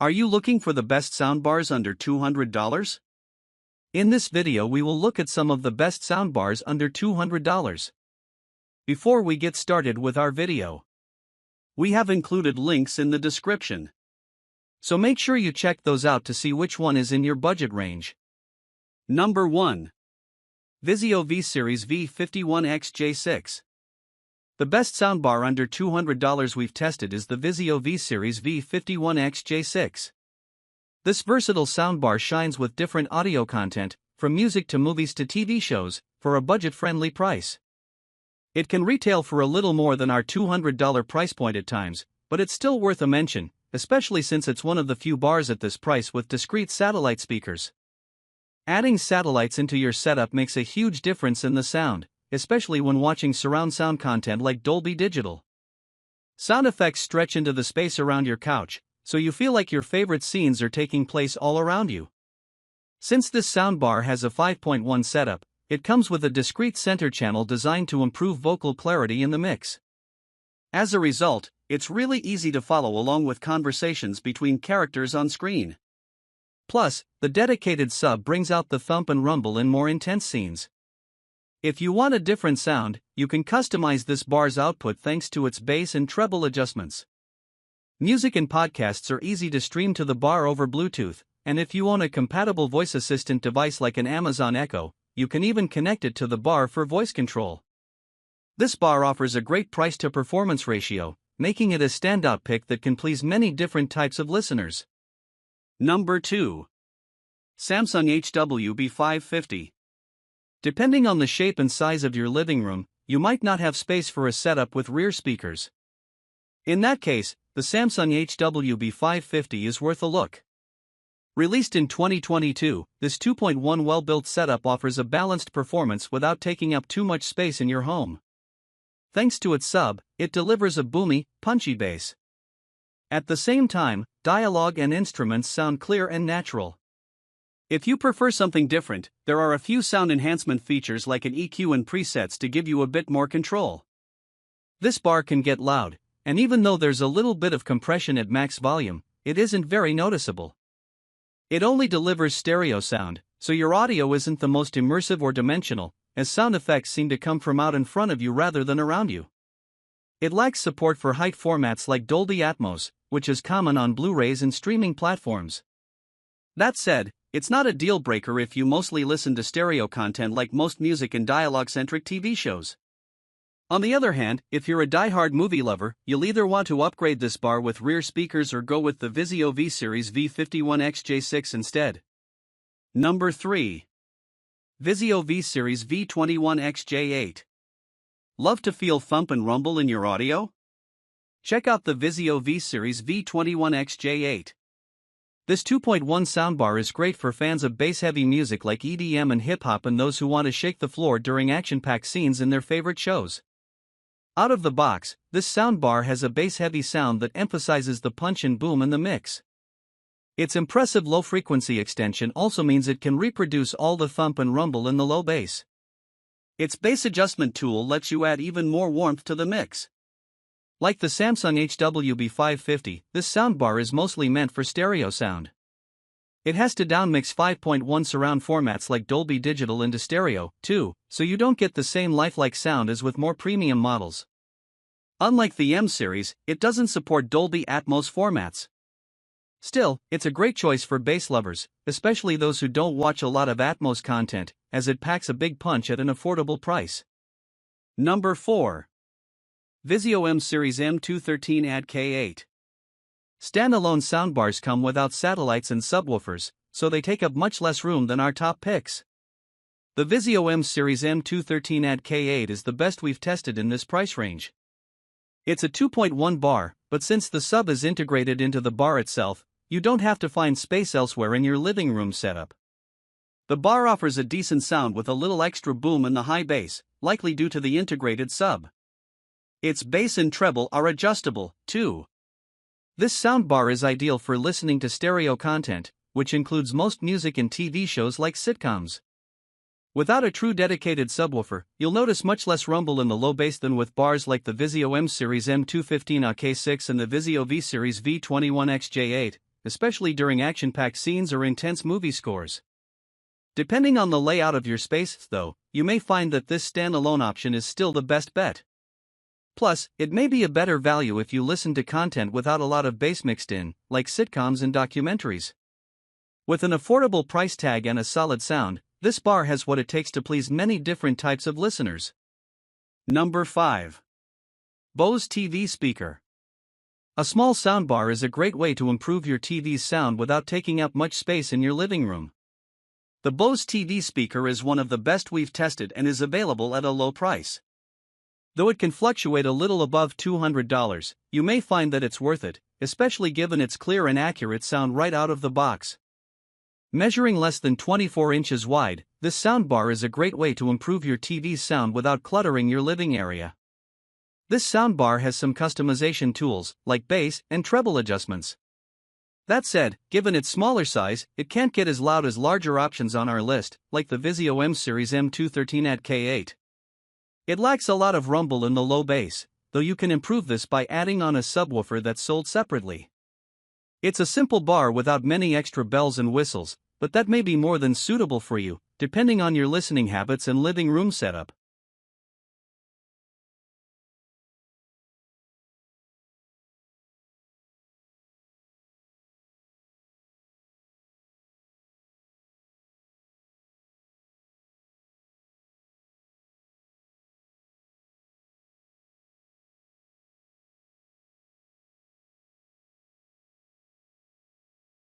Are you looking for the best soundbars under $200? In this video we will look at some of the best soundbars under $200. Before we get started with our video, we have included links in the description, so make sure you check those out to see which one is in your budget range. Number 1. Vizio V-Series V51X-J6. The best soundbar under $200 we've tested is the Vizio V-Series V51X-J6. This versatile soundbar shines with different audio content, from music to movies to TV shows, for a budget-friendly price. It can retail for a little more than our $200 price point at times, but it's still worth a mention, especially since it's one of the few bars at this price with discrete satellite speakers. Adding satellites into your setup makes a huge difference in the sound, especially when watching surround sound content like Dolby Digital. Sound effects stretch into the space around your couch, so you feel like your favorite scenes are taking place all around you. Since this soundbar has a 5.1 setup, it comes with a discrete center channel designed to improve vocal clarity in the mix. As a result, it's really easy to follow along with conversations between characters on screen. Plus, the dedicated sub brings out the thump and rumble in more intense scenes. If you want a different sound, you can customize this bar's output thanks to its bass and treble adjustments. Music and podcasts are easy to stream to the bar over Bluetooth, and if you own a compatible voice assistant device like an Amazon Echo, you can even connect it to the bar for voice control. This bar offers a great price-to-performance ratio, making it a standout pick that can please many different types of listeners. Number 2. Samsung HWB550. Depending on the shape and size of your living room, you might not have space for a setup with rear speakers. In that case, the Samsung HWB550 is worth a look. Released in 2022, this 2.1 well-built setup offers a balanced performance without taking up too much space in your home. Thanks to its sub, it delivers a boomy, punchy bass. At the same time, dialogue and instruments sound clear and natural. If you prefer something different, there are a few sound enhancement features like an EQ and presets to give you a bit more control. This bar can get loud, and even though there's a little bit of compression at max volume, it isn't very noticeable. It only delivers stereo sound, so your audio isn't the most immersive or dimensional, as sound effects seem to come from out in front of you rather than around you. It lacks support for height formats like Dolby Atmos, which is common on Blu-rays and streaming platforms. That said, it's not a deal-breaker if you mostly listen to stereo content like most music and dialogue-centric TV shows. On the other hand, if you're a die-hard movie lover, you'll either want to upgrade this bar with rear speakers or go with the Vizio V-Series V51X-J6 instead. Number 3. Vizio V-Series V21X-J8. Love to feel thump and rumble in your audio? Check out the Vizio V-Series V21X-J8. This 2.1 soundbar is great for fans of bass-heavy music like EDM and hip-hop and those who want to shake the floor during action-packed scenes in their favorite shows. Out of the box, this soundbar has a bass-heavy sound that emphasizes the punch and boom in the mix. Its impressive low-frequency extension also means it can reproduce all the thump and rumble in the low bass. Its bass adjustment tool lets you add even more warmth to the mix. Like the Samsung HWB550, this soundbar is mostly meant for stereo sound. It has to downmix 5.1 surround formats like Dolby Digital into stereo, too, so you don't get the same lifelike sound as with more premium models. Unlike the M series, it doesn't support Dolby Atmos formats. Still, it's a great choice for bass lovers, especially those who don't watch a lot of Atmos content, as it packs a big punch at an affordable price. Number 4. Vizio M Series M213 AD-K8. Standalone soundbars come without satellites and subwoofers, so they take up much less room than our top picks. The Vizio M Series M213 AD-K8 is the best we've tested in this price range. It's a 2.1 bar, but since the sub is integrated into the bar itself, you don't have to find space elsewhere in your living room setup. The bar offers a decent sound with a little extra boom in the high bass, likely due to the integrated sub. Its bass and treble are adjustable, too. This soundbar is ideal for listening to stereo content, which includes most music and TV shows like sitcoms. Without a true dedicated subwoofer, you'll notice much less rumble in the low bass than with bars like the Vizio M Series M215 AD-K6 and the Vizio V Series V21X-J8, especially during action-packed scenes or intense movie scores. Depending on the layout of your space, though, you may find that this standalone option is still the best bet. Plus, it may be a better value if you listen to content without a lot of bass mixed in, like sitcoms and documentaries. With an affordable price tag and a solid sound, this bar has what it takes to please many different types of listeners. Number 5. Bose TV Speaker. A small soundbar is a great way to improve your TV's sound without taking up much space in your living room. The Bose TV Speaker is one of the best we've tested and is available at a low price. Though it can fluctuate a little above $200, you may find that it's worth it, especially given its clear and accurate sound right out of the box. Measuring less than 24 inches wide, this soundbar is a great way to improve your TV's sound without cluttering your living area. This soundbar has some customization tools, like bass and treble adjustments. That said, given its smaller size, it can't get as loud as larger options on our list, like the Vizio M Series M213 at K8. It lacks a lot of rumble in the low bass, though you can improve this by adding on a subwoofer that's sold separately. It's a simple bar without many extra bells and whistles, but that may be more than suitable for you, depending on your listening habits and living room setup.